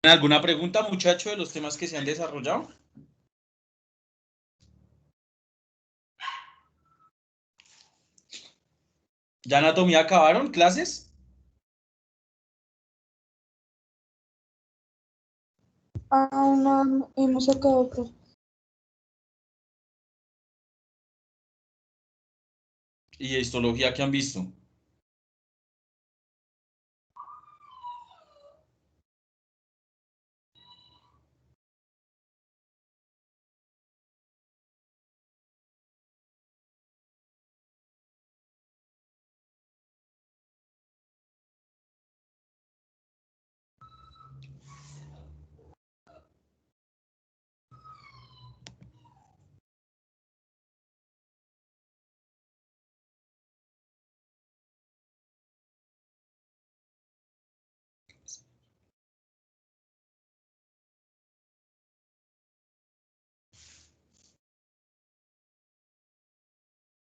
¿Alguna pregunta, muchacho, de los temas que se han desarrollado? ¿Ya anatomía acabaron clases? Aún no hemos acabado, profe. ¿Y histología qué han visto?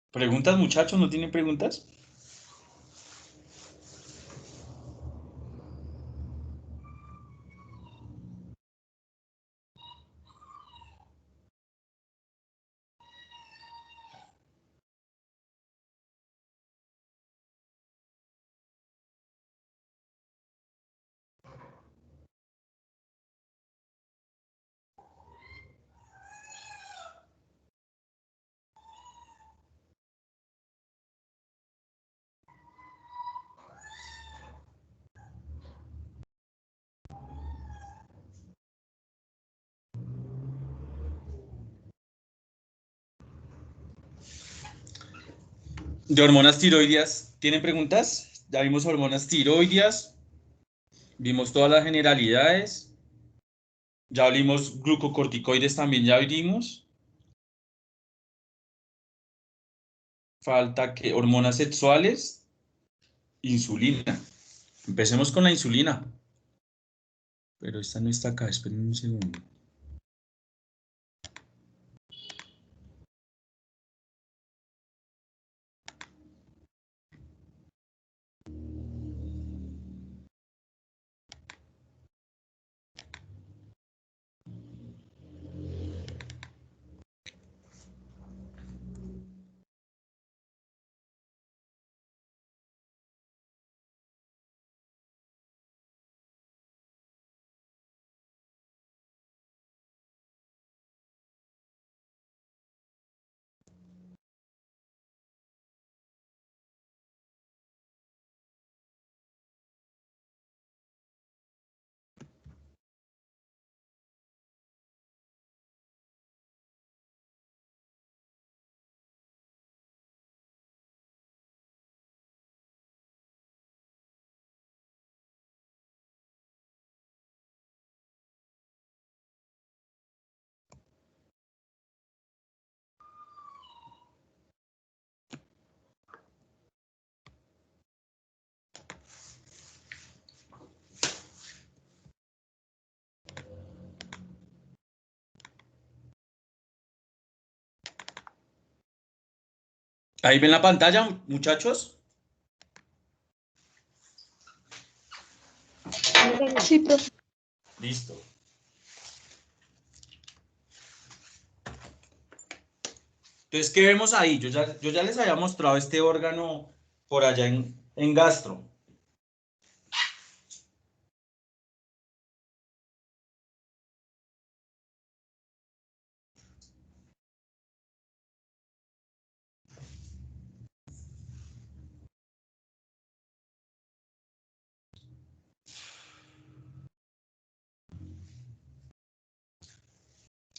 ¿Preguntas, muchachos? ¿No tienen preguntas? De hormonas tiroideas, ¿tienen preguntas? Ya vimos hormonas tiroideas, vimos todas las generalidades, ya vimos glucocorticoides también, ya vimos. Falta que hormonas sexuales, insulina. Empecemos con la insulina. Pero esta no está acá, esperen un segundo. Ahí ven la pantalla, muchachos. Sí, profe. Listo. Entonces, ¿qué vemos ahí? Yo ya les había mostrado este órgano por allá en gastro.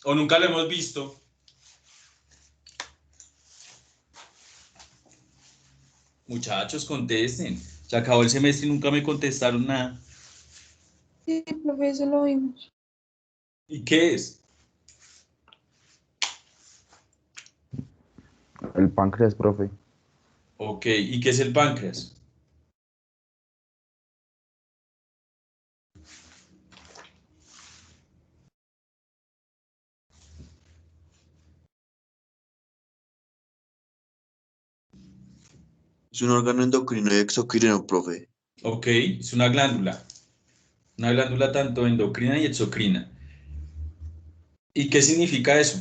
¿O nunca lo hemos visto? Muchachos, contesten. Se acabó el semestre y nunca me contestaron nada. Sí, profe, eso lo vimos. ¿Y qué es? El páncreas, profe. Ok, ¿y qué es el páncreas? Es un órgano endocrino y exocrino, profe. Ok, es una glándula. Una glándula tanto endocrina y exocrina. ¿Y qué significa eso?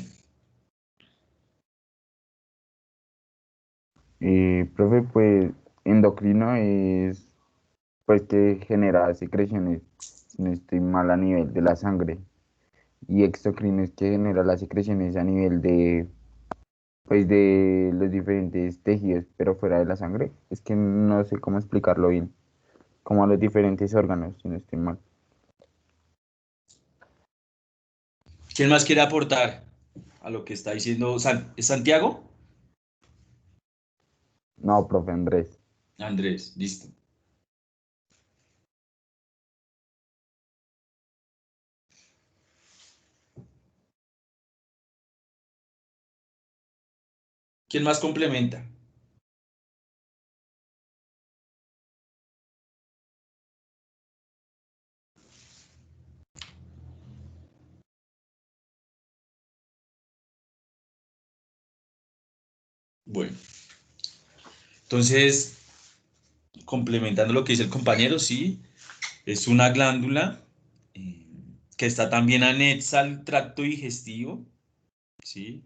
Profe, pues endocrino es pues que genera secreciones, si no estoy mal, a nivel de la sangre. Y exocrino es que genera las secreciones a nivel de pues de los diferentes tejidos, pero fuera de la sangre. Es que no sé cómo explicarlo bien. Como a los diferentes órganos, si no estoy mal. ¿Quién más quiere aportar a lo que está diciendo ¿Es Santiago? No, profe Andrés. Andrés, listo. ¿Quién más complementa? Bueno, entonces, complementando lo que dice el compañero, sí, es una glándula eh, que está también anexa al tracto digestivo, ¿sí?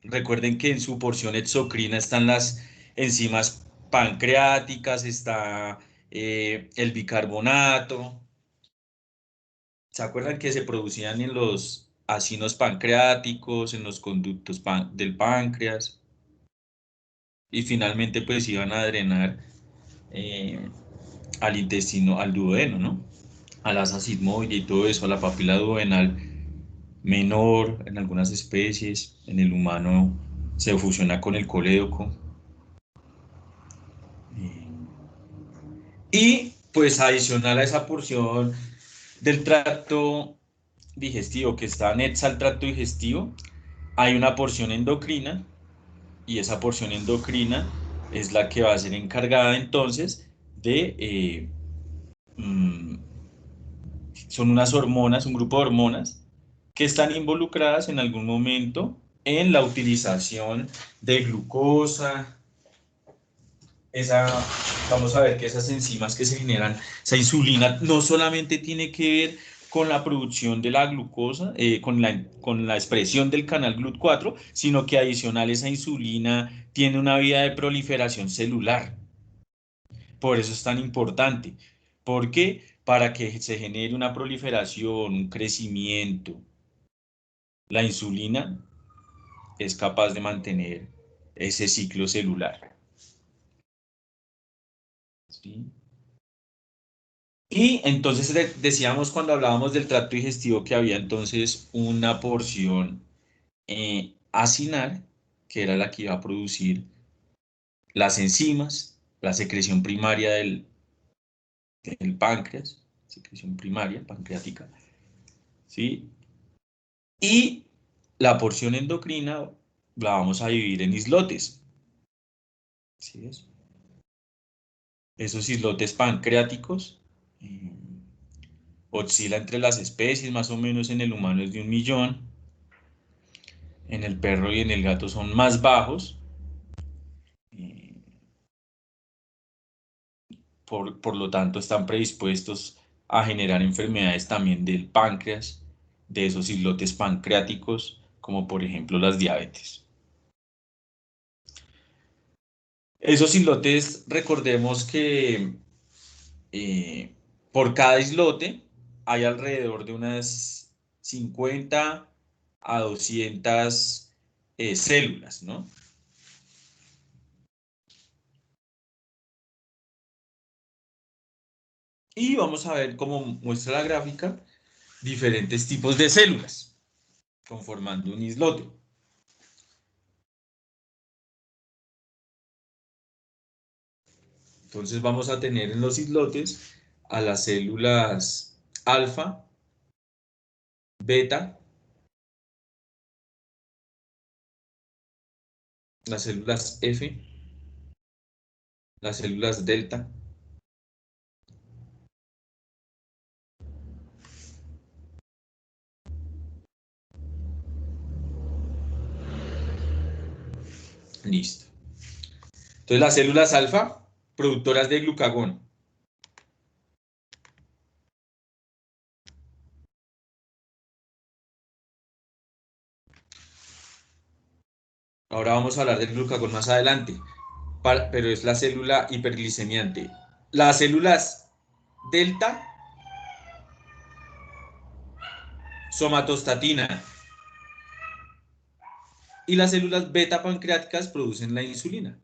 Recuerden que en su porción exocrina están las enzimas pancreáticas, está el bicarbonato. ¿Se acuerdan que se producían en los acinos pancreáticos, en los conductos del páncreas? Y finalmente pues iban a drenar eh, al intestino, al duodeno, ¿no? A la asa sigmoide y todo eso, a la papila duodenal menor en algunas especies, en el humano se fusiona con el colédoco. Y pues adicional a esa porción del tracto digestivo que está anexa al tracto digestivo, hay una porción endocrina y esa porción endocrina es la que va a ser encargada entonces de, mm, son unas hormonas, un grupo de hormonas que están involucradas en algún momento en la utilización de glucosa, vamos a ver que esas enzimas que se generan, esa insulina, no solamente tiene que ver con la producción de la glucosa, con la expresión del canal GLUT4, sino que adicional esa insulina tiene una vía de proliferación celular. Por eso es tan importante, porque para que se genere una proliferación, un crecimiento, la insulina es capaz de mantener ese ciclo celular. ¿Sí? Y entonces decíamos cuando hablábamos del tracto digestivo que había entonces una porción acinar, que era la que iba a producir las enzimas, la secreción primaria del páncreas, secreción primaria, pancreática, ¿sí? Y la porción endocrina la vamos a dividir en islotes, ¿sí es? Esos islotes pancreáticos eh, oscila entre las especies, más o menos en el humano es de 1 millón. En el perro y en el gato son más bajos, eh, por lo tanto están predispuestos a generar enfermedades también del páncreas, de esos islotes pancreáticos, como por ejemplo las diabetes. Esos islotes, recordemos que eh, por cada islote hay alrededor de unas 50 a 200 células, ¿no? Y vamos a ver, cómo muestra la gráfica, diferentes tipos de células conformando un islote. Entonces vamos a tener en los islotes a las células alfa, beta, las células F, las células delta, listo. Entonces las células alfa, productoras de glucagón. Ahora vamos a hablar del glucagón más adelante, pero es la célula hiperglicemiante. Las células delta, somatostatina, y las células beta pancreáticas producen la insulina.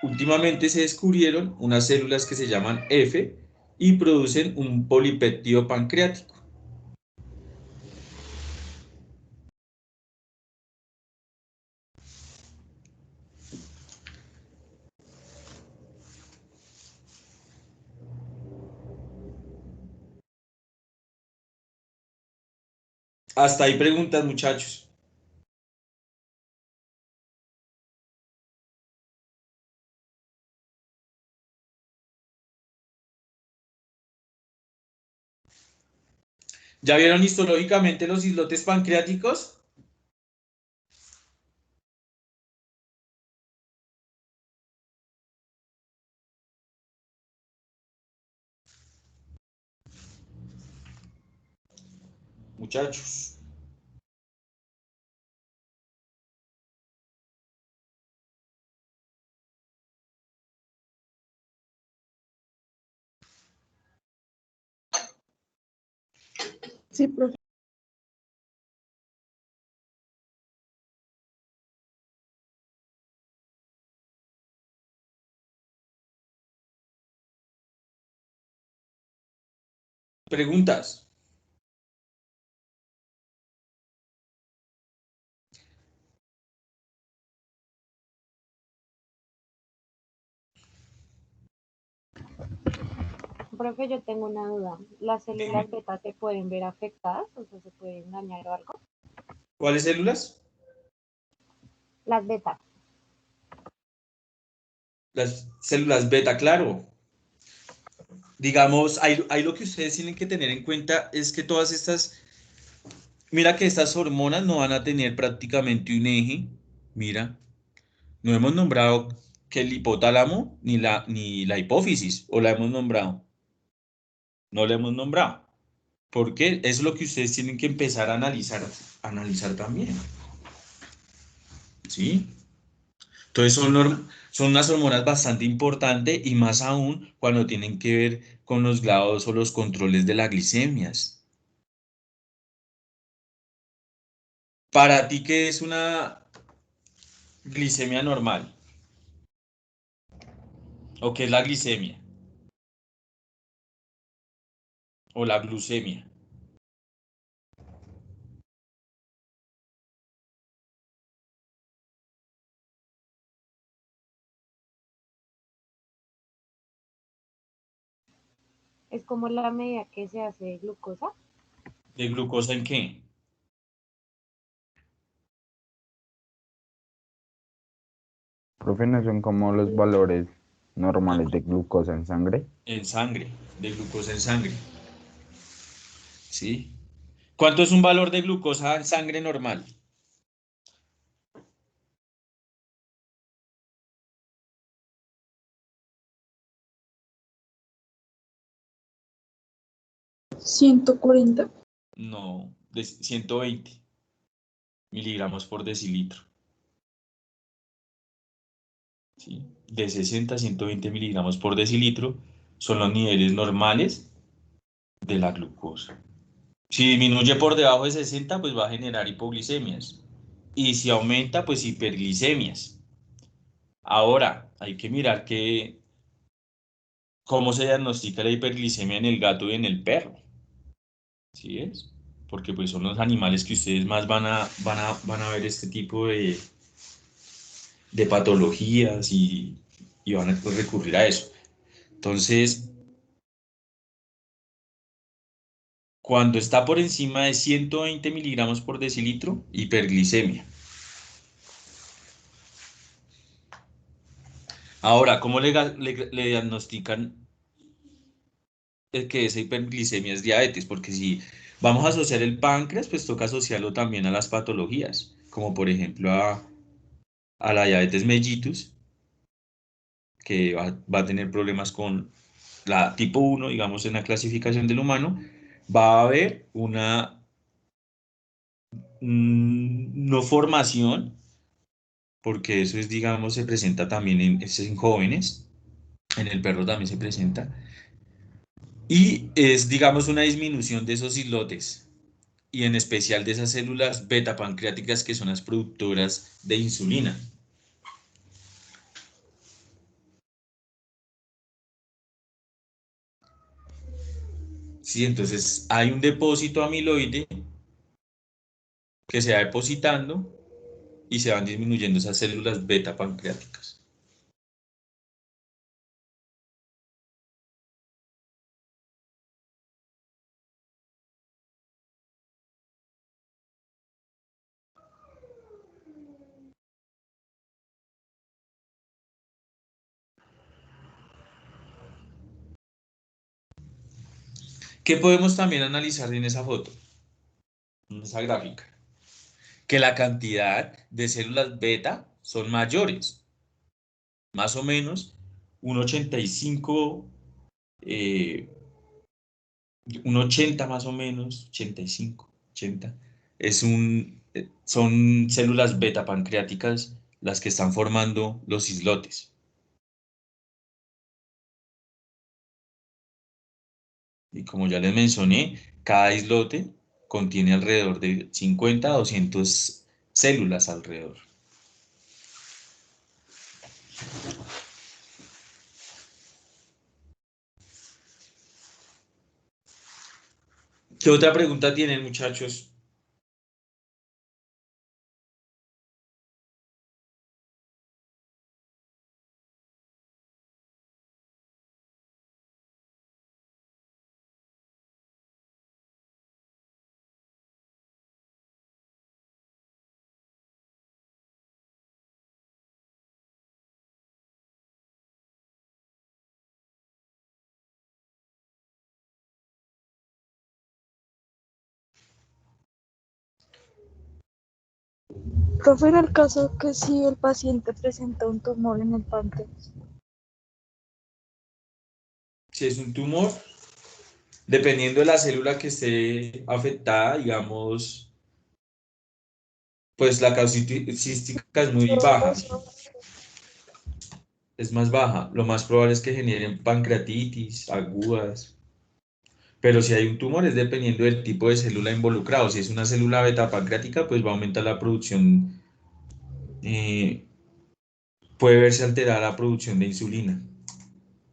Últimamente se descubrieron unas células que se llaman F y producen un polipéptido pancreático. Hasta ahí preguntas, muchachos. ¿Ya vieron histológicamente los islotes pancreáticos? Muchachos. Sí, profe. Preguntas. Profe, yo tengo una duda. ¿Las células Dime. beta se pueden ver afectadas? O sea, ¿se pueden dañar o algo? ¿Cuáles células? Las beta. Las células beta, claro. Digamos, ahí lo que ustedes tienen que tener en cuenta es que todas estas, mira que estas hormonas no van a tener prácticamente un eje. Mira, no hemos nombrado que el hipotálamo ni la hipófisis, o la hemos nombrado. No la hemos nombrado. Porque es lo que ustedes tienen que empezar a analizar también. ¿Sí? Entonces son unas hormonas bastante importantes y más aún cuando tienen que ver con los grados o los controles de las glicemias. Para ti, ¿qué es una glicemia normal? ¿O qué es la glicemia? ¿O la glucemia? Es como la medida que se hace de glucosa. ¿De glucosa en qué? Profe, ¿no son como los valores normales de glucosa en sangre? En sangre, de glucosa en sangre. ¿Sí? ¿Cuánto es un valor de glucosa en sangre normal? 140. No, de 120 miligramos por decilitro. ¿Sí? De 60 a 120 miligramos por decilitro son los niveles normales de la glucosa. Si disminuye por debajo de 60, pues va a generar hipoglicemias. Y si aumenta, pues hiperglicemias. Ahora, hay que mirar cómo se diagnostica la hiperglicemia en el gato y en el perro. ¿Sí es? Porque pues son los animales que ustedes más van a ver este tipo de patologías y van a recurrir a eso. Entonces, cuando está por encima de 120 miligramos por decilitro, hiperglicemia. Ahora, ¿cómo le diagnostican que esa hiperglicemia es diabetes? Porque si vamos a asociar el páncreas, pues toca asociarlo también a las patologías, como por ejemplo a la diabetes mellitus, que va a tener problemas con la tipo 1, digamos, en la clasificación del humano, va a haber una no formación, porque eso es, digamos, se presenta también en jóvenes, en el perro también se presenta, y es, digamos, una disminución de esos islotes, y en especial de esas células beta pancreáticas que son las productoras de insulina. Sí, entonces hay un depósito amiloide que se va depositando y se van disminuyendo esas células beta pancreáticas. ¿Qué podemos también analizar en esa foto, en esa gráfica? Que la cantidad de células beta son mayores, más o menos un 85, un 80 más o menos, 85, 80, son células beta pancreáticas las que están formando los islotes. Y como ya les mencioné, cada islote contiene alrededor de 50 a 200 células alrededor. ¿Qué otra pregunta tienen, muchachos? Profe, en el caso que si el paciente presenta un tumor en el páncreas. Si es un tumor, dependiendo de la célula que esté afectada, digamos, pues la causística es muy baja, es más baja. Lo más probable es que generen pancreatitis agudas. Pero si hay un tumor, es dependiendo del tipo de célula involucrado. Si es una célula beta pancreática, pues va a aumentar la producción, eh, puede verse alterada la producción de insulina.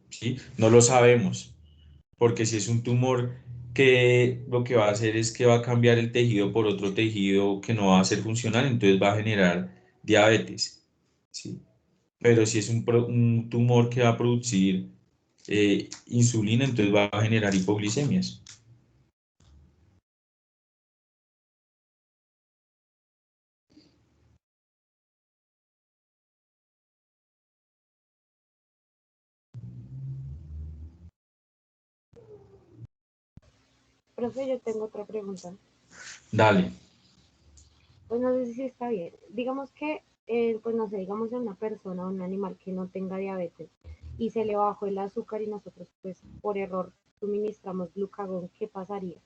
¿Sí? No lo sabemos, porque si es un tumor que lo que va a hacer es que va a cambiar el tejido por otro tejido que no va a ser funcional, entonces va a generar diabetes. ¿Sí? Pero si es un tumor que va a producir insulina, entonces va a generar hipoglicemias. Profe, yo tengo otra pregunta. Dale. Pues no sé si está bien. Digamos que, pues no sé, digamos a una persona o un animal que no tenga diabetes y se le bajó el azúcar y nosotros pues por error suministramos glucagón, ¿qué pasaría?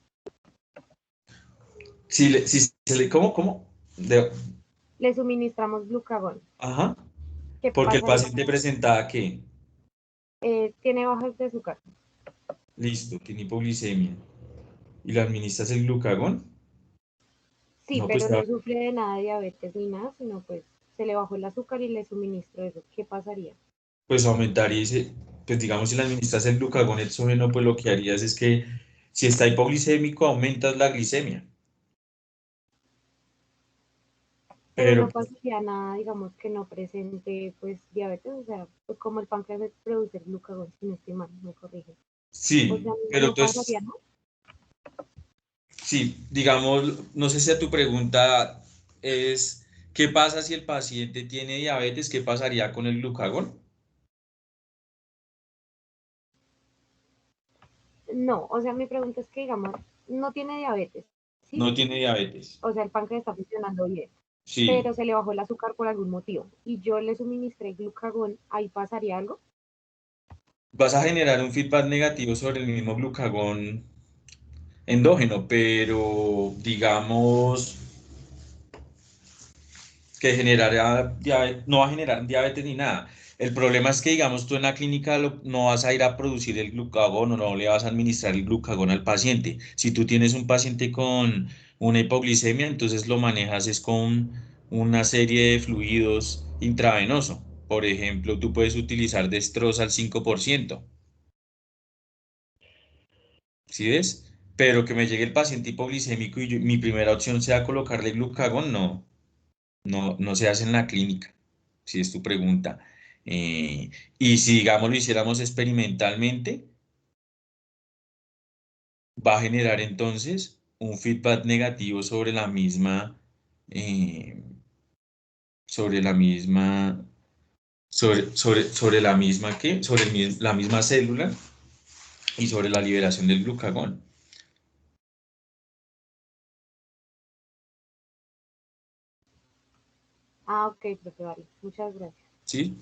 Si se le, ¿cómo? Le suministramos glucagón, Ajá. ¿qué Porque el pasaría? paciente presentaba que, Tiene bajas de azúcar. listo, tiene hipoglicemia y le administras el glucagón, Sí, no, pues, pero no sufre de nada de diabetes ni nada, sino pues se le bajó el azúcar y le suministro eso. ¿Qué pasaría? pues aumentaría ese, pues digamos, si le administras el glucagón exógeno, pues lo que harías es que si está hipoglicémico, aumentas la glicemia. Pero Pero no pasaría nada, digamos, que no presente pues diabetes, o sea, pues como el páncreas produce el glucagón, si no estoy mal, me corrige. O sí, sea, pero no pasaría entonces, nada. sí, digamos, no sé si a tu pregunta es, ¿qué pasa si el paciente tiene diabetes? ¿Qué pasaría con el glucagón? No, o sea, mi pregunta es que, digamos, no tiene diabetes, ¿sí? No tiene diabetes. O sea, el páncreas está funcionando bien, Sí, pero se le bajó el azúcar por algún motivo y yo le suministré glucagón, ¿ahí pasaría algo? vas a generar un feedback negativo sobre el mismo glucagón endógeno, pero digamos que no va a generar diabetes ni nada. El problema es que, digamos, tú en la clínica no vas a ir a producir el glucagón o no le vas a administrar el glucagón al paciente. Si tú tienes un paciente con una hipoglicemia, entonces lo manejas es con una serie de fluidos intravenoso. Por ejemplo, tú puedes utilizar Destroza al 5%. ¿Sí ves? Pero que me llegue el paciente hipoglicémico y mi primera opción sea colocarle glucagón, no. No se hace en la clínica, si es tu pregunta. Y si, digamos, lo hiciéramos experimentalmente, va a generar entonces un feedback negativo eh, sobre la misma, sobre la misma, ¿qué? Sobre la misma célula y sobre la liberación del glucagón. Ah, ok, profe, vale. Muchas gracias. ¿Sí?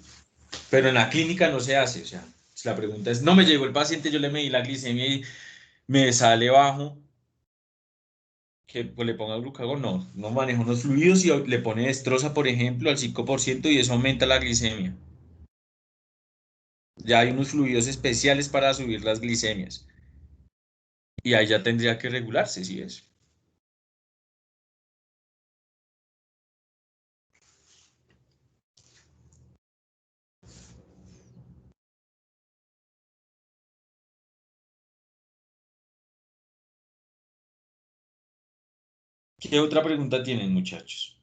Pero en la clínica no se hace, o sea, si la pregunta es, no me llegó el paciente, yo le medí la glicemia y me sale bajo, que pues, le ponga glucagón, no maneja unos fluidos y le pone destroza, por ejemplo, al 5% y eso aumenta la glicemia. Ya hay unos fluidos especiales para subir las glicemias y ahí ya tendría que regularse, ¿sí es? ¿Qué otra pregunta tienen, muchachos?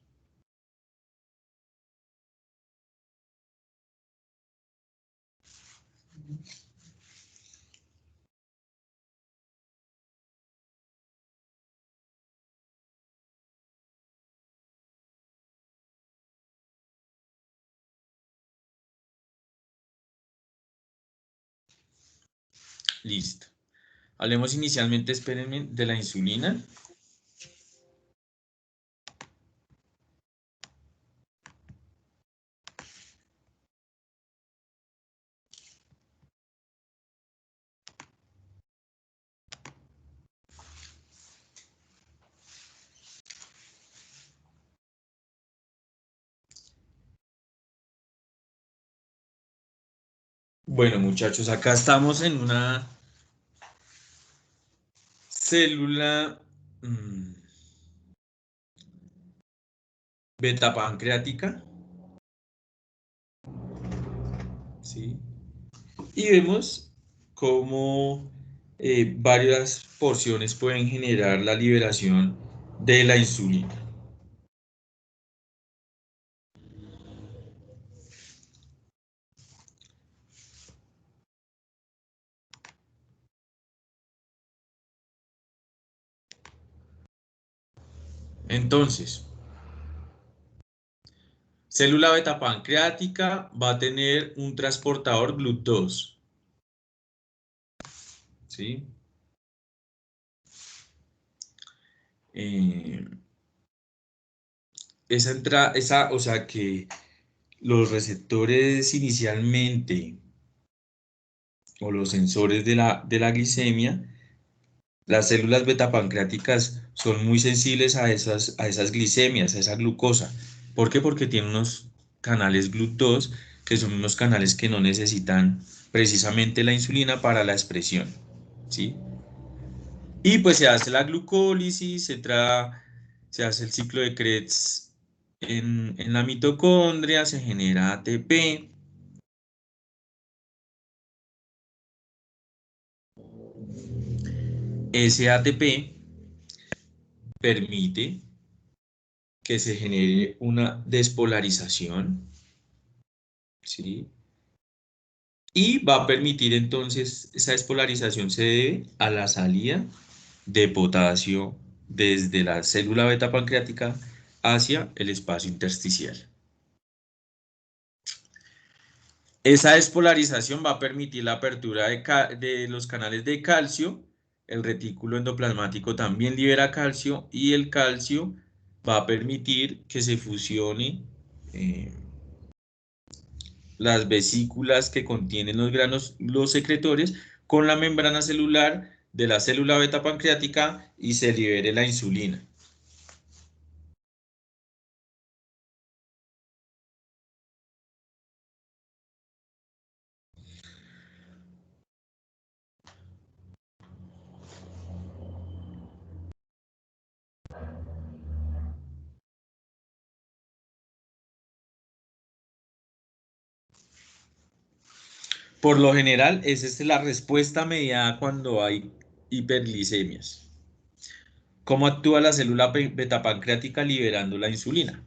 Listo. Hablemos inicialmente, espérenme, de la insulina. Bueno, muchachos, acá estamos en una célula beta pancreática, ¿sí? Y vemos cómo varias porciones pueden generar la liberación de la insulina. Entonces, célula beta pancreática va a tener un transportador GLUT2, ¿sí? Eh, o sea que los receptores inicialmente o los sensores de la glicemia, las células beta pancreáticas son muy sensibles a esas glicemias, a esa glucosa. ¿Por qué? Porque tienen unos canales GLUT2 que son unos canales que no necesitan precisamente la insulina para la expresión, ¿sí? Y pues se hace la glucólisis, se hace el ciclo de Krebs en la mitocondria, se genera ATP. Ese ATP permite que se genere una despolarización, ¿sí? Y va a permitir entonces, esa despolarización se debe a la salida de potasio desde la célula beta pancreática hacia el espacio intersticial. Esa despolarización va a permitir la apertura de los canales de calcio, el retículo endoplasmático también libera calcio y el calcio va a permitir que se fusione las vesículas que contienen los granos secretores con la membrana celular de la célula beta pancreática y se libere la insulina. Por lo general, esa es la respuesta mediada cuando hay hiperglicemias. ¿Cómo actúa la célula beta pancreática liberando la insulina?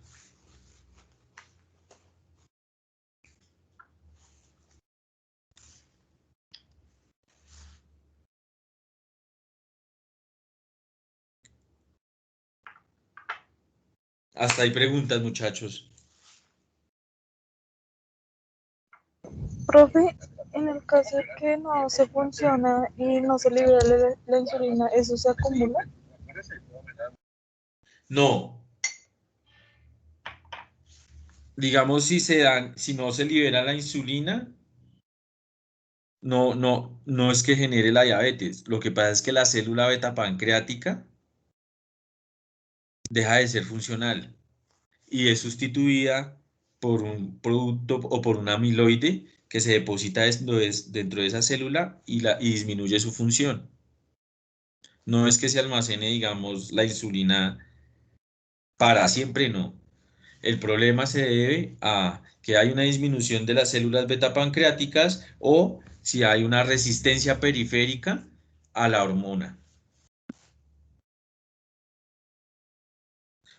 Hasta hay preguntas, muchachos. Profe, en el caso de que no se funciona y no se libera la insulina, ¿eso se acumula? No. Digamos, si no se libera la insulina, no es que genere la diabetes. Lo que pasa es que la célula beta pancreática deja de ser funcional y es sustituida por un producto o por un amiloide que se deposita dentro de esa célula y disminuye su función. No es que se almacene, digamos, la insulina para siempre, no. El problema se debe a que hay una disminución de las células beta pancreáticas o si hay una resistencia periférica a la hormona.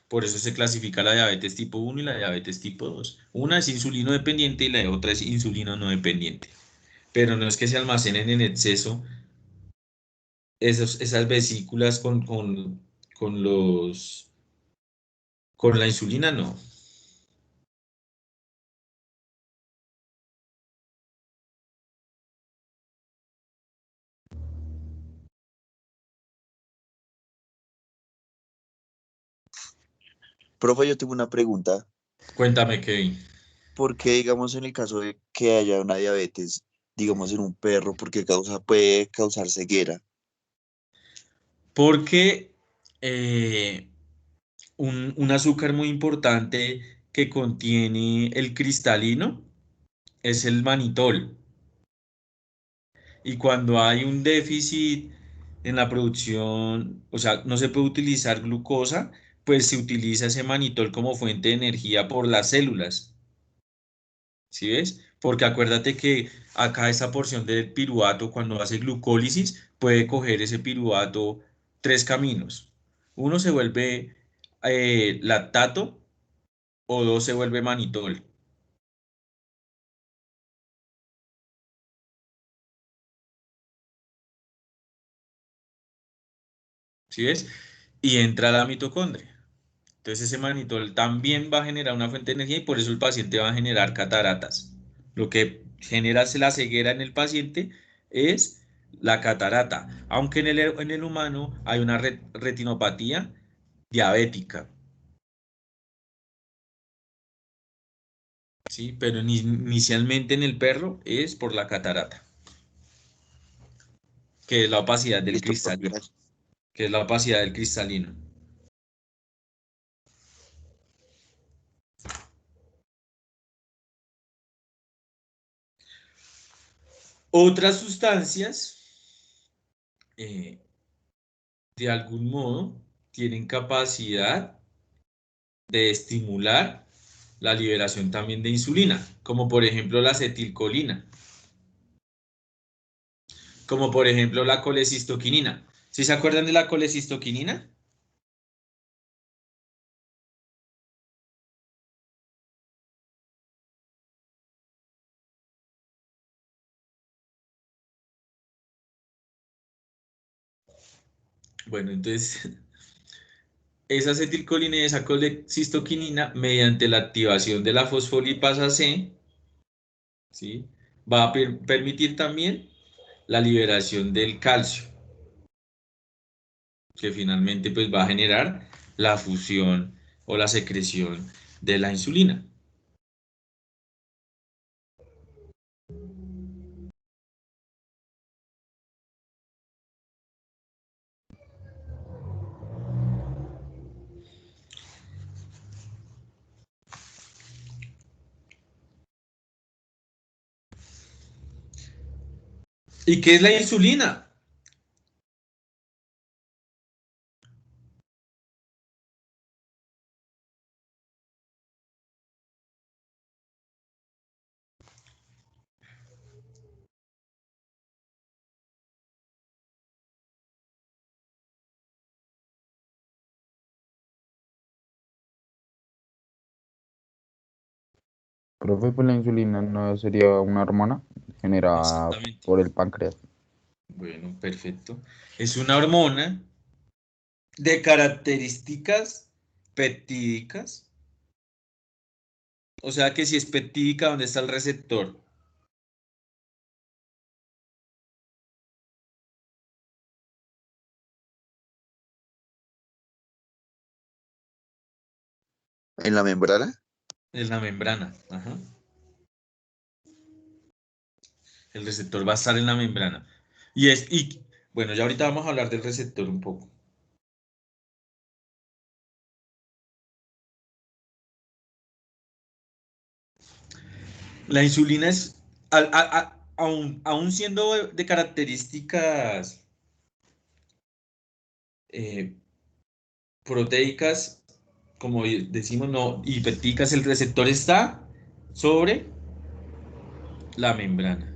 Por eso se clasifica la diabetes tipo 1 y la diabetes tipo 2. Una es insulino dependiente y la otra es insulino no dependiente. Pero no es que se almacenen en exceso esas vesículas con la insulina, no. Profe, yo tengo una pregunta. Cuéntame, Kevin. ¿Por qué, digamos, en el caso de que haya una diabetes, digamos, en un perro, puede causar ceguera? Porque un azúcar muy importante que contiene el cristalino es el manitol. Y cuando hay un déficit en la producción, o sea, no se puede utilizar glucosa, pues se utiliza ese manitol como fuente de energía por las células. ¿Sí ves? Porque acuérdate que acá esa porción del piruvato, cuando hace glucólisis, puede coger ese piruvato tres caminos. Uno se vuelve lactato o dos se vuelve manitol. ¿Sí ves? Y entra la mitocondria. Entonces ese manitol también va a generar una fuente de energía y por eso el paciente va a generar cataratas. Lo que genera la ceguera en el paciente es la catarata, aunque en el humano hay una retinopatía diabética, ¿sí? Pero inicialmente en el perro es por la catarata, que es la opacidad del Listo, profe, cristalino, gracias. que es la opacidad del cristalino. Otras sustancias, eh, de algún modo, tienen capacidad de estimular la liberación también de insulina, como por ejemplo la acetilcolina, como por ejemplo la colecistoquinina. ¿Sí se acuerdan de la colecistoquinina? Bueno, entonces esa acetilcolina y esa colecistoquinina, mediante la activación de la fosfolipasa C, ¿sí? Va a permitir también la liberación del calcio, que finalmente pues va a generar la fusión o la secreción de la insulina. ¿Y qué es la insulina? Profe, pues la insulina no sería una hormona generada Exactamente. por el páncreas. Bueno, perfecto. Es una hormona de características peptídicas. O sea que si es peptídica, ¿dónde está el receptor? En la membrana. En la membrana. Ajá. El receptor va a estar en la membrana. Bueno, ya ahorita vamos a hablar del receptor un poco. La insulina es, aún siendo de características eh, proteicas, como decimos, no, y peptídicas, el receptor está sobre la membrana.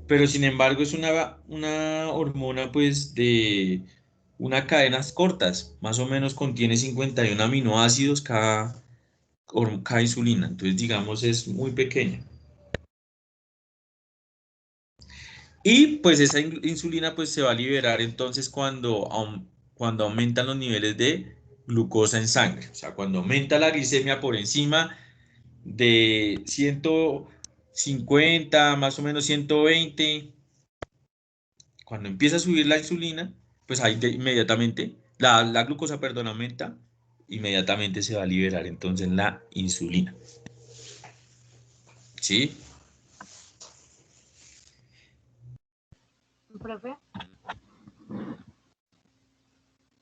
Pero sin embargo es una hormona pues de unas cadenas cortas, más o menos contiene 51 aminoácidos cada insulina, entonces digamos es muy pequeña. Y pues esa insulina pues se va a liberar entonces cuando aumentan los niveles de glucosa en sangre, o sea, cuando aumenta la glicemia por encima de 150, más o menos 120. Cuando empieza a subir la insulina, pues ahí inmediatamente, la glucosa, perdón, aumenta, inmediatamente se va a liberar entonces la insulina. ¿Sí? Profe,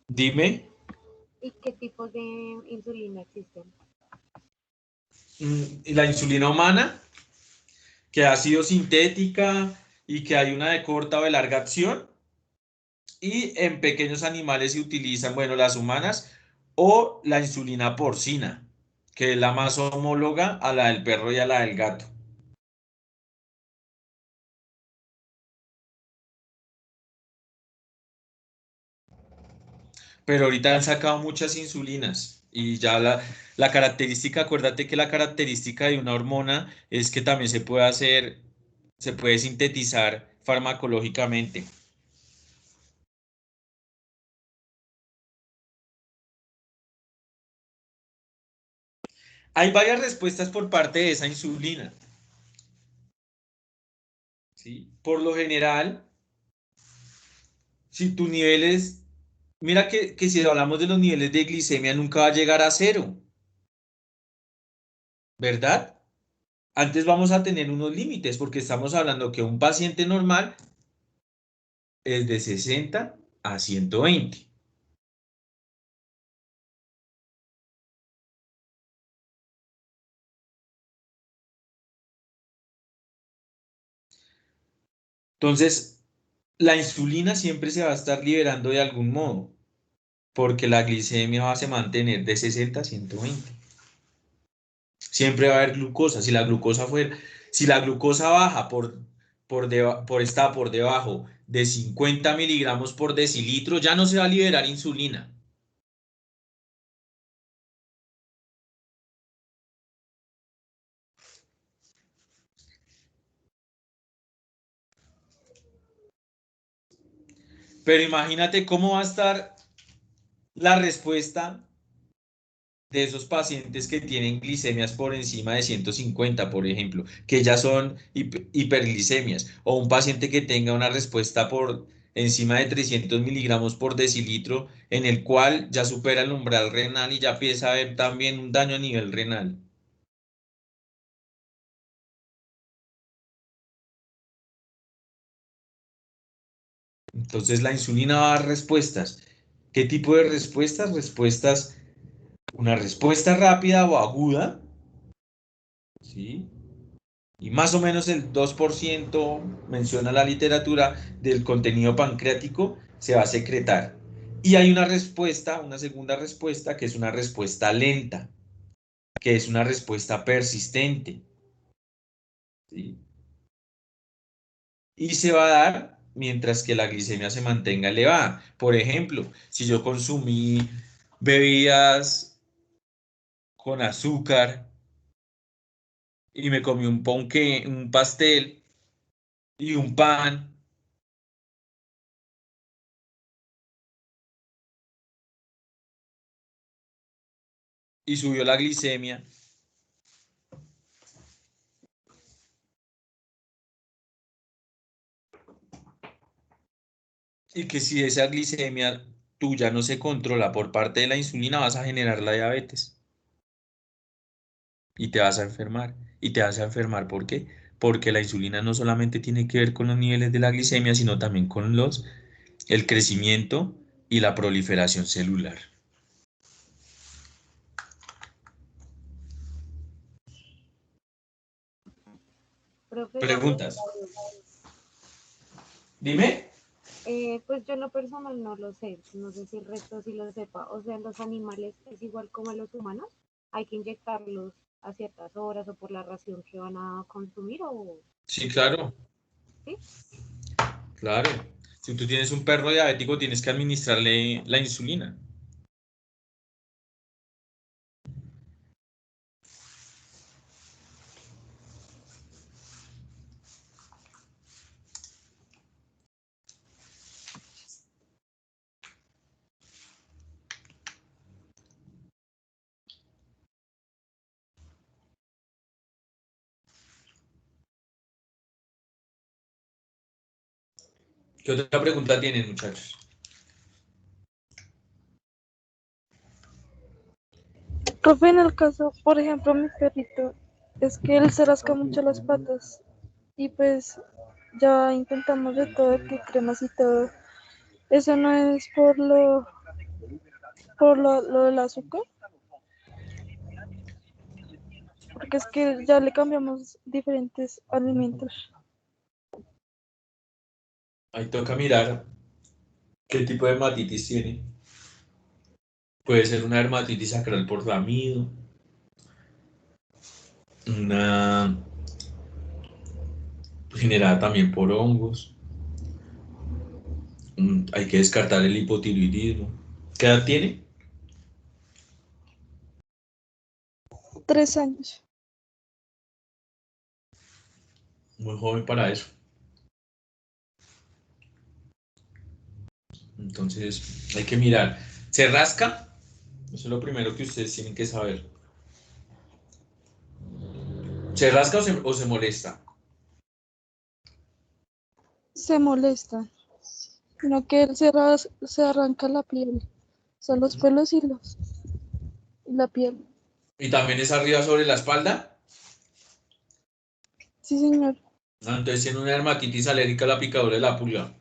Dime, ¿y qué tipos de insulina existen? la insulina humana, que ha sido sintética y que hay una de corta o de larga acción, y en pequeños animales se utilizan, bueno, las humanas o la insulina porcina, que es la más homóloga a la del perro y a la del gato. Pero ahorita han sacado muchas insulinas y ya la característica, acuérdate que la característica de una hormona es que también se puede sintetizar farmacológicamente. Hay varias respuestas por parte de esa insulina, ¿sí? Por lo general, si tus niveles, mira que si hablamos de los niveles de glicemia nunca va a llegar a cero, ¿verdad? Antes vamos a tener unos límites porque estamos hablando que un paciente normal es de 60 a 120. Entonces, la insulina siempre se va a estar liberando de algún modo, porque la glicemia va a se mantener de 60 a 120. Siempre va a haber glucosa. Si la glucosa baja está por debajo de 50 miligramos por decilitro, ya no se va a liberar insulina. Pero imagínate cómo va a estar la respuesta de esos pacientes que tienen glicemias por encima de 150, por ejemplo, que ya son hiperglicemias, o un paciente que tenga una respuesta por encima de 300 miligramos por decilitro, en el cual ya supera el umbral renal y ya empieza a haber también un daño a nivel renal. Entonces la insulina va a dar respuestas. ¿Qué tipo de respuestas? Respuestas, una respuesta rápida o aguda, ¿sí? Y más o menos el 2%, menciona la literatura, del contenido pancreático se va a secretar. Y hay una respuesta, una segunda respuesta, que es una respuesta lenta, que es una respuesta persistente, ¿sí? Y se va a dar mientras que la glicemia se mantenga elevada. Por ejemplo, si yo consumí bebidas con azúcar y me comí un pastel y un pan, y subió la glicemia, y que si esa glicemia tuya no se controla por parte de la insulina, vas a generar la diabetes y te vas a enfermar. Y te vas a enfermar, ¿por qué? Porque la insulina no solamente tiene que ver con los niveles de la glicemia, sino también con el crecimiento y la proliferación celular. Profe, yo tengo Preguntas. una duda. Dime. Pues yo en lo personal no lo sé, no sé si el resto sí lo sepa. O sea, en los animales es igual como en los humanos, hay que inyectarlos a ciertas horas o por la ración que van a consumir o Sí, claro, sí. claro. Si tú tienes un perro diabético, tienes que administrarle la insulina. ¿Qué otra pregunta tienen, muchachos? Profe, en el caso, por ejemplo, mi perrito, es que él se rasca mucho las patas y pues ya intentamos de todo, que cremas y todo. Eso no es por lo del azúcar, porque es que ya le cambiamos diferentes alimentos. Ahí toca mirar qué tipo de hepatitis tiene. Puede ser una dermatitis sacral por ramido, una generada también por hongos. Hay que descartar el hipotiroidismo. ¿Qué edad tiene? 3 años. Muy joven para eso. Entonces, hay que mirar. ¿Se rasca? Eso es lo primero que ustedes tienen que saber. ¿Se rasca o se molesta? Se molesta, sino que él se arranca la piel, son los pelos y la piel. ¿Y también es arriba sobre la espalda? Sí, señor. Ah, entonces tiene una dermatitis alérgica a la picadura de la pulga.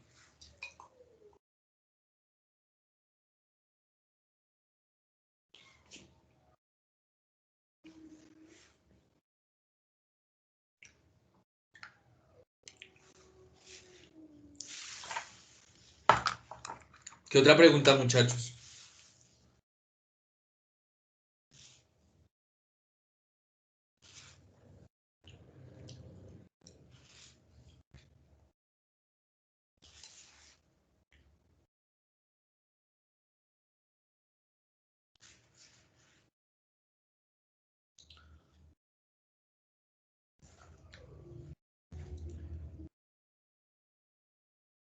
¿Qué otra pregunta, muchachos?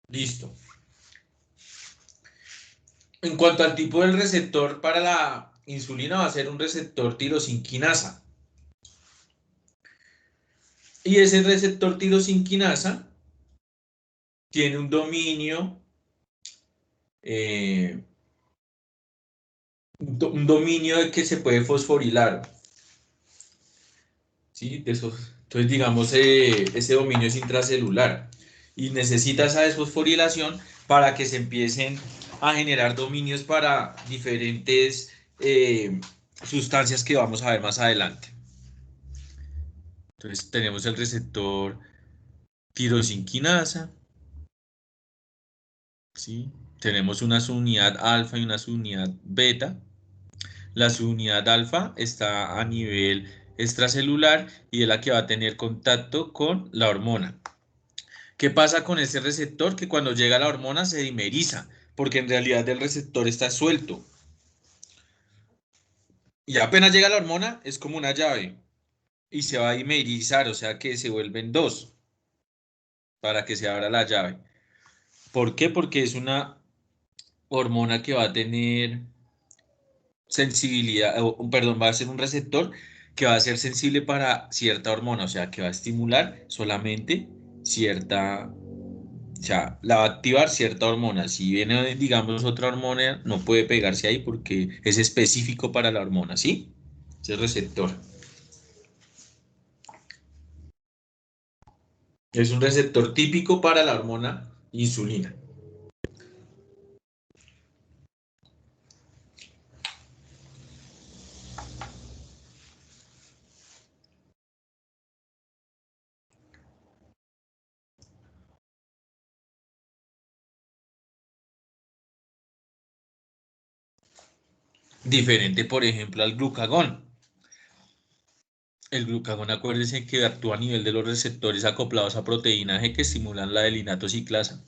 Listo. En cuanto al tipo del receptor para la insulina, va a ser un receptor tirosinquinasa. Y ese receptor tirosinquinasa tiene un dominio, eh, un dominio de que se puede fosforilar. ¿Sí? Entonces, digamos, ese dominio es intracelular y necesita esa desfosforilación para que se empiecen a generar dominios para diferentes sustancias que vamos a ver más adelante. Entonces tenemos el receptor tirosinquinasa, ¿sí? Tenemos una subunidad alfa y una subunidad beta. La subunidad alfa está a nivel extracelular y es la que va a tener contacto con la hormona. ¿Qué pasa con ese receptor? Que cuando llega la hormona se dimeriza, porque en realidad el receptor está suelto. Y apenas llega la hormona, es como una llave y se va a dimerizar, o sea que se vuelven dos para que se abra la llave. ¿Por qué? Porque es una hormona que va a tener sensibilidad, perdón, va a ser un receptor que va a ser sensible para cierta hormona, o sea que va a estimular solamente cierta, o sea, la va a activar cierta hormona. Si viene, digamos, otra hormona, no puede pegarse ahí porque es específico para la hormona, ¿sí? Ese receptor. Es un receptor típico para la hormona insulina. Diferente, por ejemplo, al glucagón. El glucagón, acuérdense que actúa a nivel de los receptores acoplados a proteína G que estimulan la adelinato ciclasa.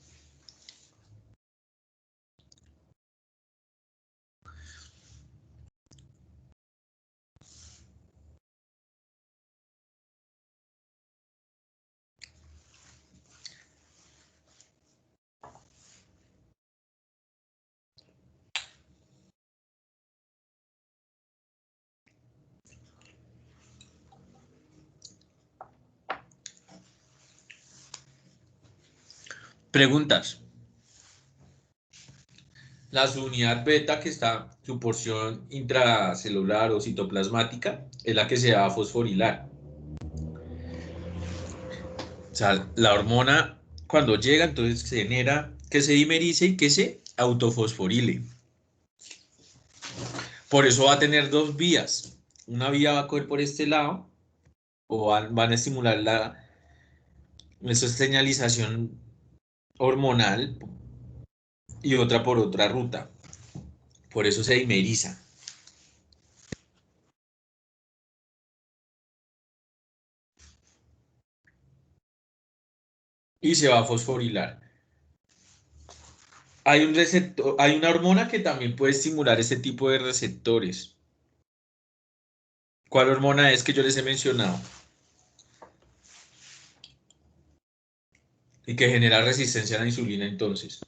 Preguntas. La subunidad beta, que está su porción intracelular o citoplasmática, es la que se va a fosforilar. O sea, la hormona cuando llega, entonces se genera que se dimerice y que se autofosforile. Por eso va a tener dos vías. Una vía va a coger por este lado o van a estimular esa señalización hormonal y otra por otra ruta. Por eso se dimeriza. Y se va a fosforilar. Hay un receptor, hay una hormona que también puede estimular este tipo de receptores. ¿Cuál hormona es que yo les he mencionado? Y que genera resistencia a la insulina entonces.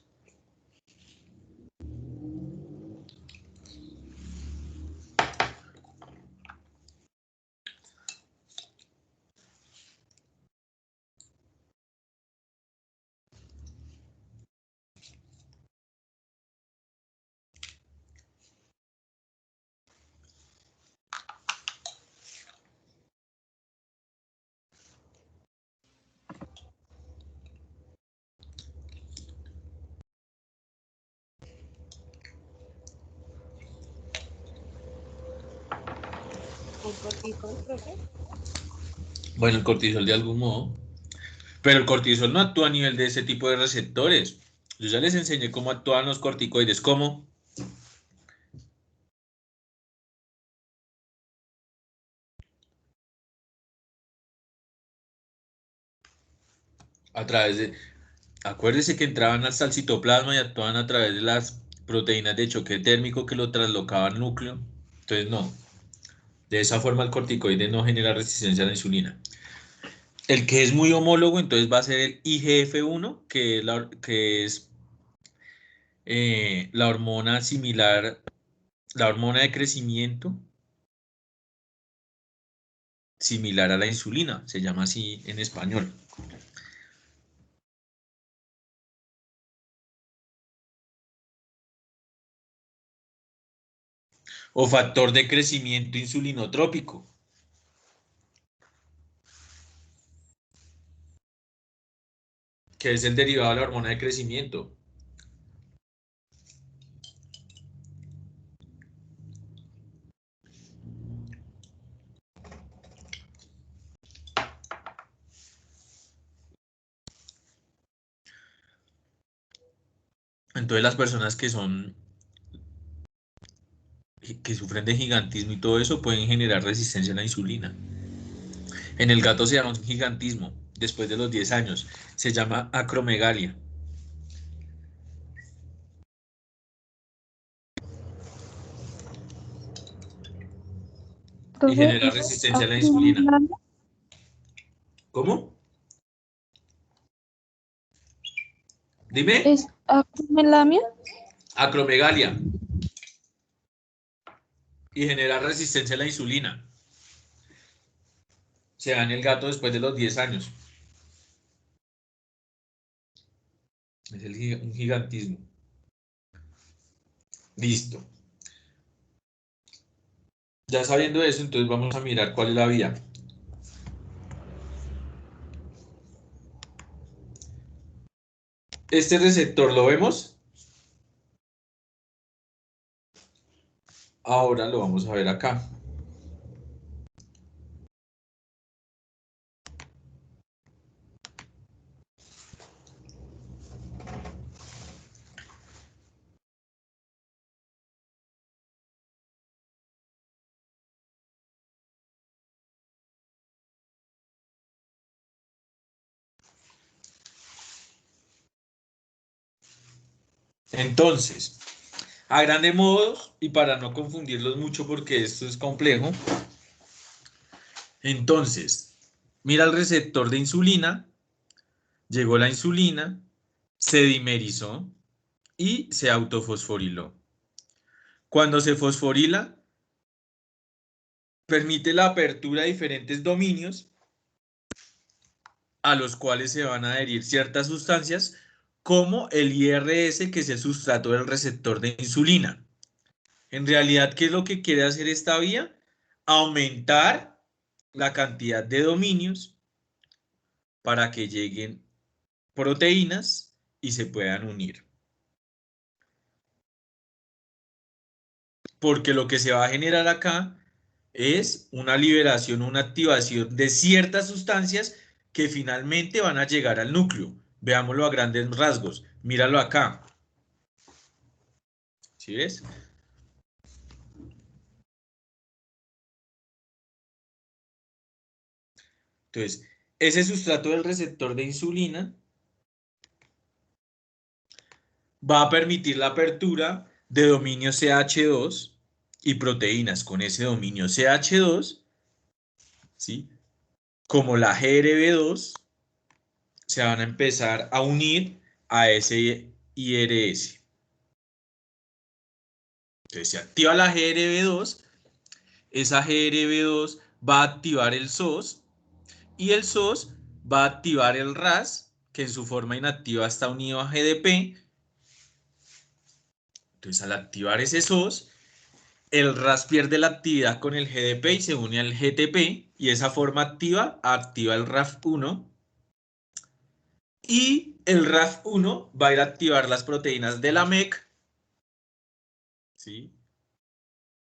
El cortisol, profe. Bueno, el cortisol de algún modo. Pero el cortisol no actúa a nivel de ese tipo de receptores. Yo ya les enseñé cómo actúan los corticoides. ¿Cómo? A través de... Acuérdense que entraban hasta el citoplasma y actuaban a través de las proteínas de choque térmico que lo traslocaban al núcleo. Entonces no. De esa forma el corticoide no genera resistencia a la insulina. El que es muy homólogo, entonces va a ser el IGF-1, que es la hormona similar, la hormona de crecimiento similar a la insulina, se llama así en español. O factor de crecimiento insulinotrópico, que es el derivado de la hormona de crecimiento. Entonces las personas que sufren de gigantismo y todo eso pueden generar resistencia a la insulina. En el gato se da un gigantismo después de los 10 años. Se llama acromegalia. Y Profe, genera ¿es resistencia a la insulina. acromegalia? ¿Cómo? Dime. ¿Es acromegalia? Acromegalia. Y genera resistencia a la insulina. Se da en el gato después de los 10 años. Es un gigantismo. Listo. Ya sabiendo eso, entonces vamos a mirar cuál es la vía. Este receptor lo vemos. Ahora lo vamos a ver acá. Entonces, a grandes modos, y para no confundirlos mucho porque esto es complejo, entonces, mira el receptor de insulina, llegó la insulina, se dimerizó y se autofosforiló. Cuando se fosforila, permite la apertura de diferentes dominios a los cuales se van a adherir ciertas sustancias, como el IRS, que es el sustrato del receptor de insulina. En realidad, ¿qué es lo que quiere hacer esta vía? Aumentar la cantidad de dominios para que lleguen proteínas y se puedan unir. Porque lo que se va a generar acá es una liberación, una activación de ciertas sustancias que finalmente van a llegar al núcleo. Veámoslo a grandes rasgos. Míralo acá. ¿Sí ves? Entonces, ese sustrato del receptor de insulina va a permitir la apertura de dominio CH2 y proteínas con ese dominio CH2, ¿sí? Como la GRB2, se van a empezar a unir a ese IRS. Entonces se activa la GRB2, esa GRB2 va a activar el SOS y el SOS va a activar el RAS, que en su forma inactiva está unido a GDP. Entonces al activar ese SOS, el RAS pierde la actividad con el GDP y se une al GTP, y esa forma activa el RAF1, y el RAF1 va a ir a activar las proteínas de la MEC, ¿sí?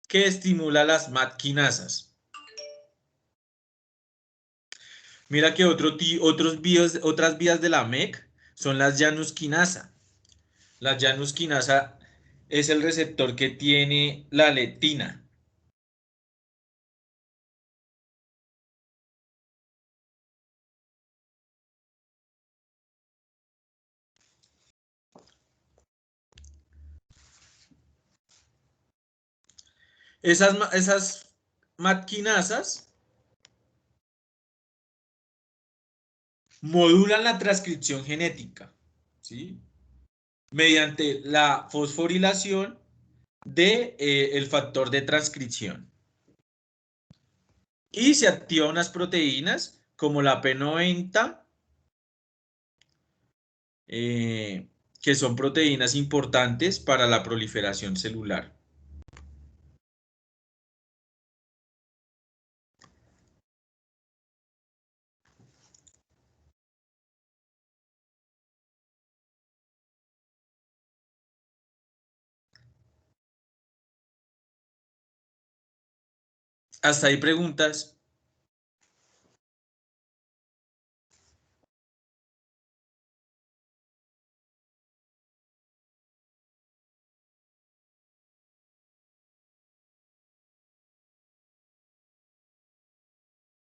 Que estimula las MAT quinasas. Mira que otras vías de la MEC son las Janus quinasa. La Janus quinasa es el receptor que tiene la leptina. Esas MAT quinasas modulan la transcripción genética, ¿sí? Mediante la fosforilación de, el factor de transcripción. Y se activan unas proteínas como la P90, que son proteínas importantes para la proliferación celular. Hasta ahí preguntas.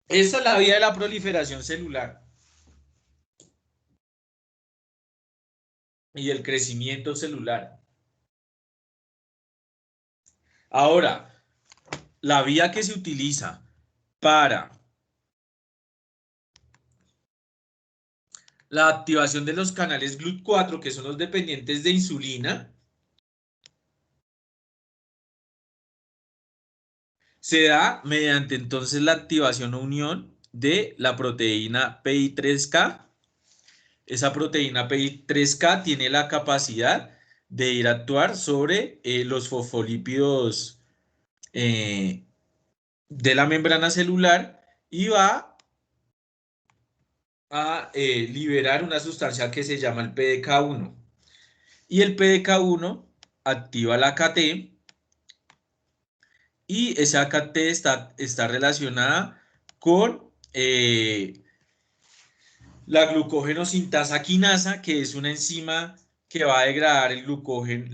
Esta es la vía de la proliferación celular y el crecimiento celular. Ahora, la vía que se utiliza para la activación de los canales GLUT4, que son los dependientes de insulina, se da mediante entonces la activación o unión de la proteína PI3K. Esa proteína PI3K tiene la capacidad de ir a actuar sobre los fosfolípidos de la membrana celular y va a liberar una sustancia que se llama el PDK1. Y el PDK1 activa la AKT y esa AKT está relacionada con la glucógeno sintasa quinasa, que es una enzima que va a degradar el glucógeno,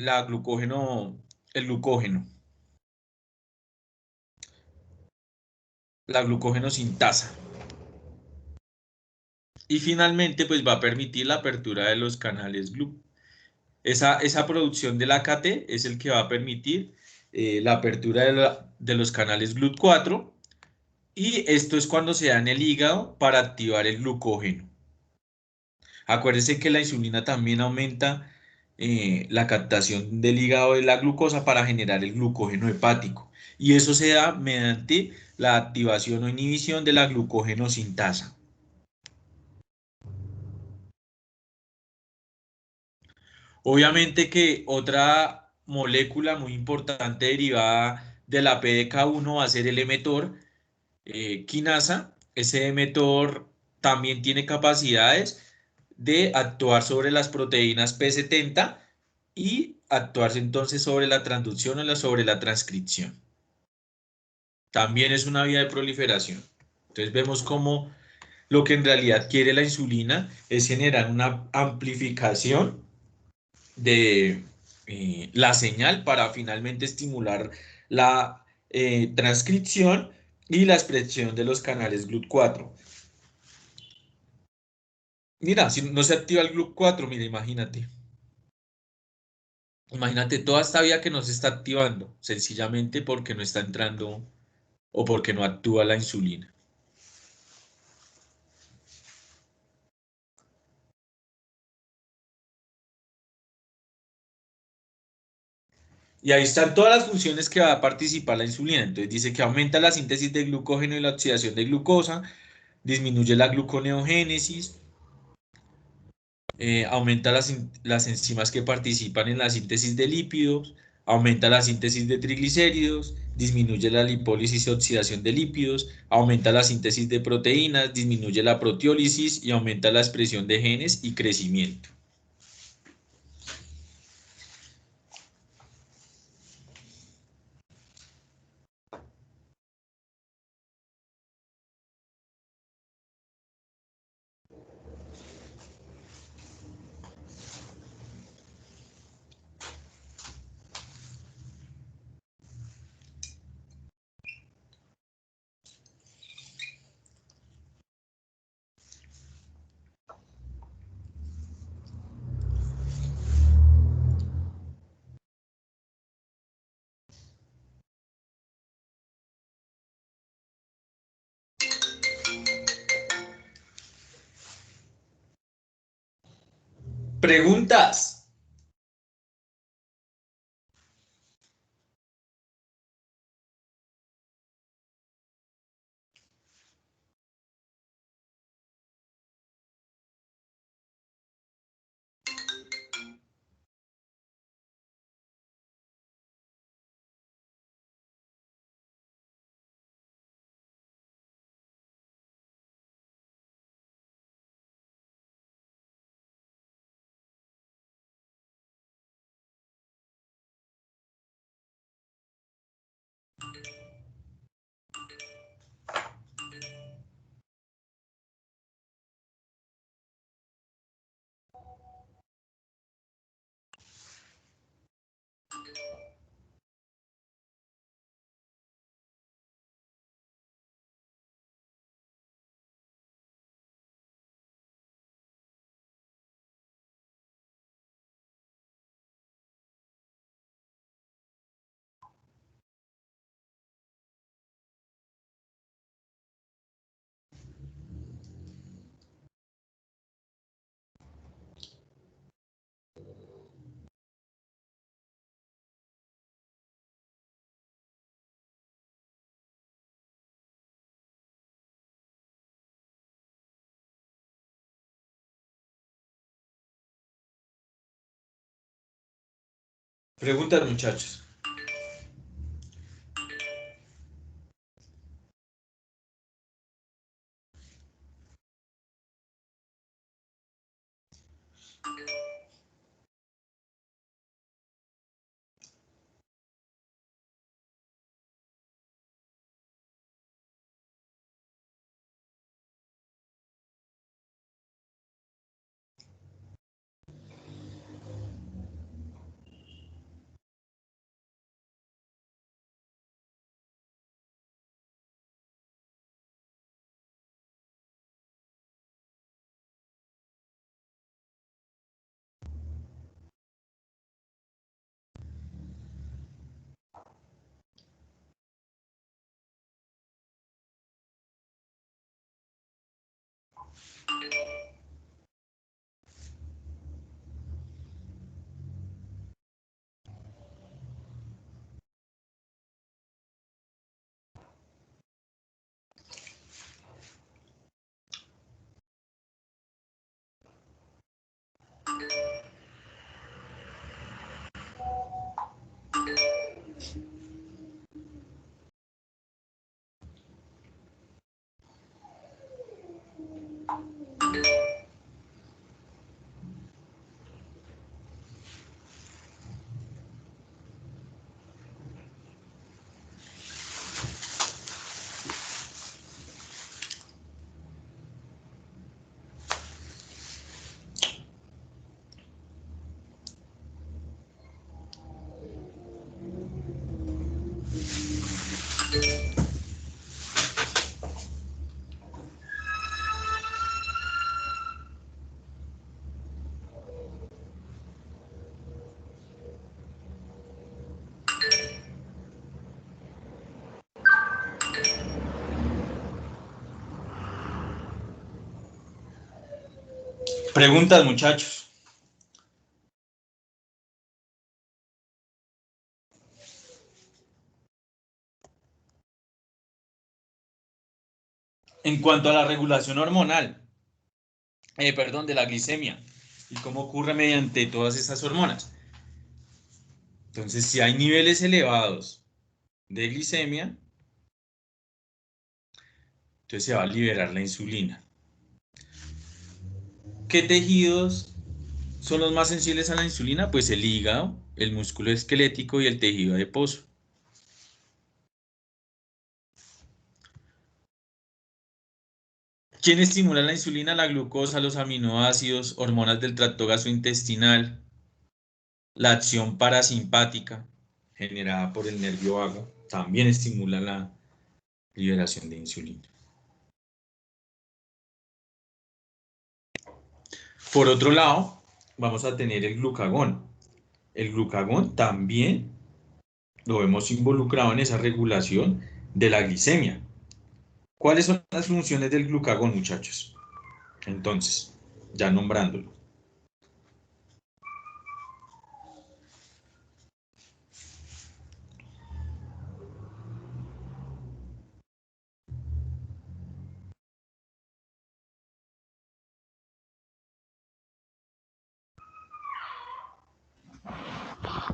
la glucógeno sintasa. Y finalmente, pues va a permitir la apertura de los canales GLUT. Esa producción de la AKT es el que va a permitir la apertura de los canales GLUT4, y esto es cuando se da en el hígado para activar el glucógeno. Acuérdense que la insulina también aumenta la captación del hígado de la glucosa para generar el glucógeno hepático, y eso se da mediante la activación o inhibición de la glucógeno sintasa. Obviamente que otra molécula muy importante derivada de la PDK1 va a ser el emetor quinasa. Ese emetor también tiene capacidades de actuar sobre las proteínas P70 y actuarse entonces sobre la transducción o sobre la transcripción. También es una vía de proliferación. Entonces vemos cómo lo que en realidad quiere la insulina es generar una amplificación de la señal para finalmente estimular la transcripción y la expresión de los canales GLUT4. Mira, si no se activa el GLUT4, mira, imagínate. Imagínate toda esta vía que no se está activando, sencillamente porque no está entrando o porque no actúa la insulina. Y ahí están todas las funciones que va a participar la insulina. Entonces dice que aumenta la síntesis de glucógeno y la oxidación de glucosa, disminuye la gluconeogénesis, aumenta las enzimas que participan en la síntesis de lípidos, aumenta la síntesis de triglicéridos, disminuye la lipólisis y oxidación de lípidos, aumenta la síntesis de proteínas, disminuye la proteólisis y aumenta la expresión de genes y crecimiento. Preguntas. Preguntas, muchachos. Preguntas, muchachos. En cuanto a la regulación hormonal, perdón, de la glicemia y cómo ocurre mediante todas estas hormonas. Entonces, si hay niveles elevados de glicemia, entonces se va a liberar la insulina. ¿Qué tejidos son los más sensibles a la insulina? Pues el hígado, el músculo esquelético y el tejido adiposo. ¿Quién estimula la insulina? La glucosa, los aminoácidos, hormonas del tracto gastrointestinal, la acción parasimpática generada por el nervio vago también estimula la liberación de insulina. Por otro lado, vamos a tener el glucagón. El glucagón también lo vemos involucrado en esa regulación de la glicemia. ¿Cuáles son las funciones del glucagón, muchachos? Entonces, ya nombrándolo.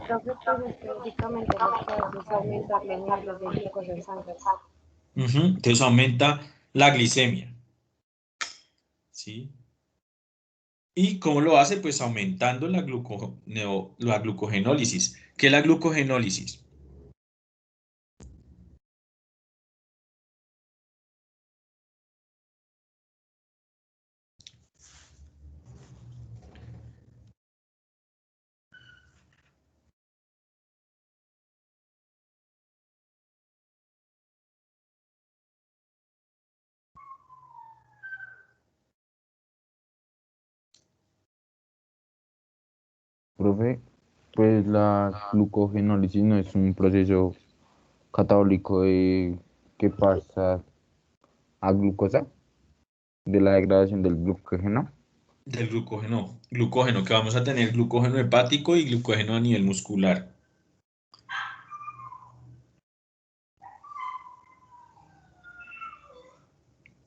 Profe, pues es que básicamente lo que hace es aumentar los niveles de glucosa en sangre. Entonces aumenta la glicemia. ¿Sí? ¿Y cómo lo hace? Pues aumentando la glucogenólisis. ¿Qué es la glucogenólisis? Profe, pues la glucogenólisis no es un proceso catabólico que pasa a glucosa, de la degradación del glucógeno. Del glucógeno, que vamos a tener glucógeno hepático y glucógeno a nivel muscular.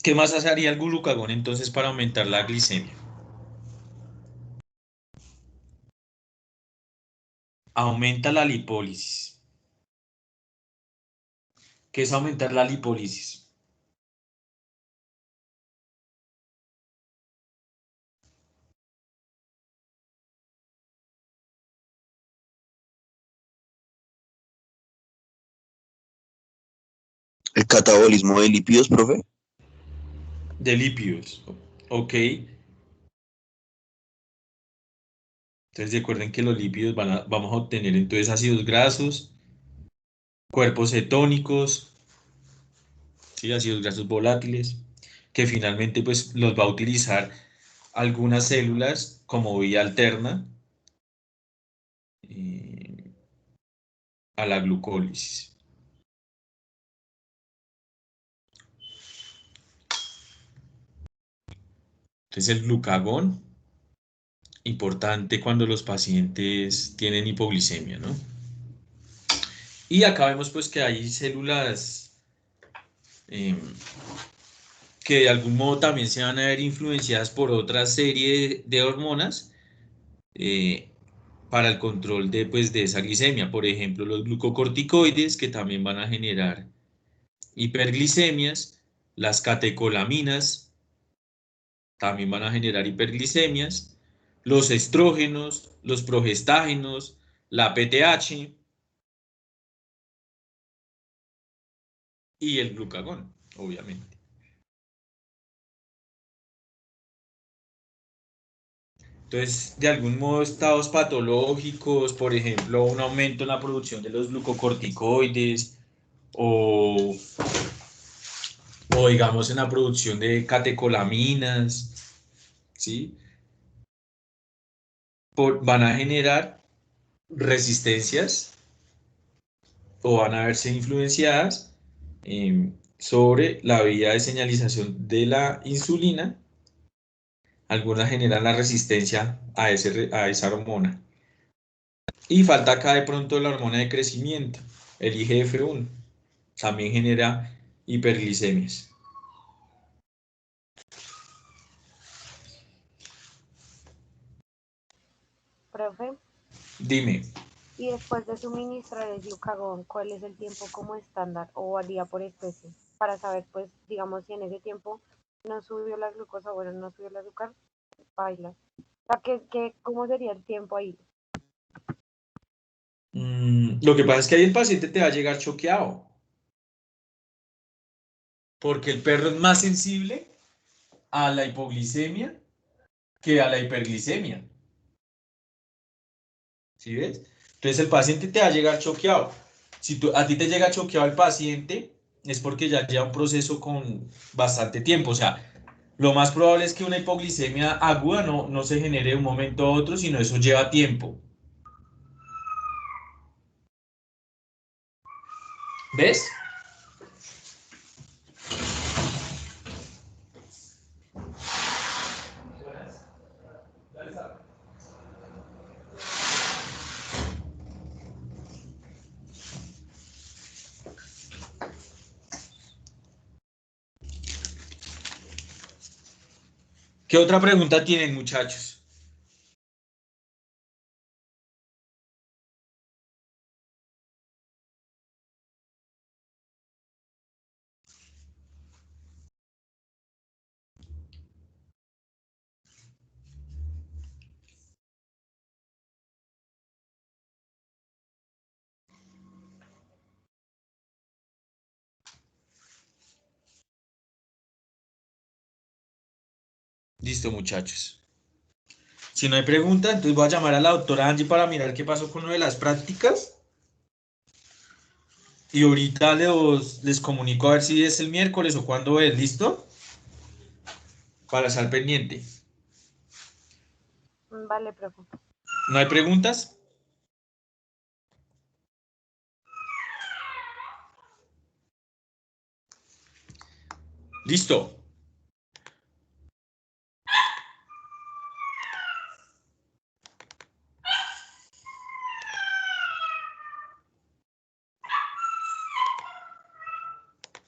¿Qué más haría el glucagón entonces para aumentar la glicemia? aumenta la lipólisis. ¿Qué es aumentar la lipólisis? El catabolismo de lípidos, profe. De lípidos. Ok. Entonces recuerden que los lípidos vamos a obtener entonces ácidos grasos, cuerpos cetónicos, ¿sí? Ácidos grasos volátiles, que finalmente pues los va a utilizar algunas células como vía alterna eh, a la glucólisis. Entonces el glucagón, importante cuando los pacientes tienen hipoglicemia, ¿no? Y acá vemos pues que hay células eh, que de algún modo también se van a ver influenciadas por otra serie de hormonas eh, para el control de, pues, de esa glicemia. Por ejemplo, los glucocorticoides que también van a generar hiperglicemias, las catecolaminas también van a generar hiperglicemias, los estrógenos, los progestágenos, la PTH y el glucagón, obviamente. Entonces, de algún modo, estados patológicos, por ejemplo, un aumento en la producción de los glucocorticoides o digamos en la producción de catecolaminas, ¿sí? Van a generar resistencias o van a verse influenciadas sobre la vía de señalización de la insulina. Algunas generan la resistencia a esa hormona. Y falta acá de pronto la hormona de crecimiento, el IGF-1. También genera hiperglicemias. Profe, Dime. y después de suministrar el glucagón, ¿cuál es el tiempo como estándar o varía por especie? Para saber, pues, digamos, si en ese tiempo no subió la glucosa, bueno, no subió el azúcar, baila. O sea, ¿cómo sería el tiempo ahí? Lo que pasa es que ahí el paciente te va a llegar choqueado, porque el perro es más sensible a la hipoglicemia que a la hiperglicemia. ¿Sí ves? Entonces el paciente te va a llegar choqueado. Si a ti te llega choqueado el paciente, es porque ya lleva un proceso con bastante tiempo. O sea, lo más probable es que una hipoglicemia aguda no se genere de un momento a otro, sino eso lleva tiempo. ¿Ves? ¿Qué otra pregunta tienen, muchachos? Listo, muchachos. Si no hay pregunta, entonces voy a llamar a la doctora Angie para mirar qué pasó con lo de las prácticas. Y ahorita les comunico a ver si es el miércoles o cuándo es, ¿listo? Para estar pendiente. Vale, profe. ¿No hay preguntas? Listo.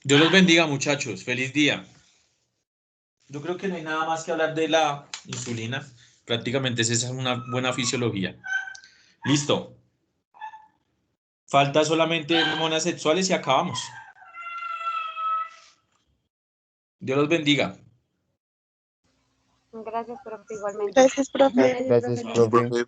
Dios los bendiga, muchachos. Feliz día. Yo creo que no hay nada más que hablar de la insulina. Prácticamente esa es una buena fisiología. Listo. Falta solamente hormonas sexuales y acabamos. Dios los bendiga. Gracias, profe, igualmente. Gracias, profe. Gracias, Chao. profe.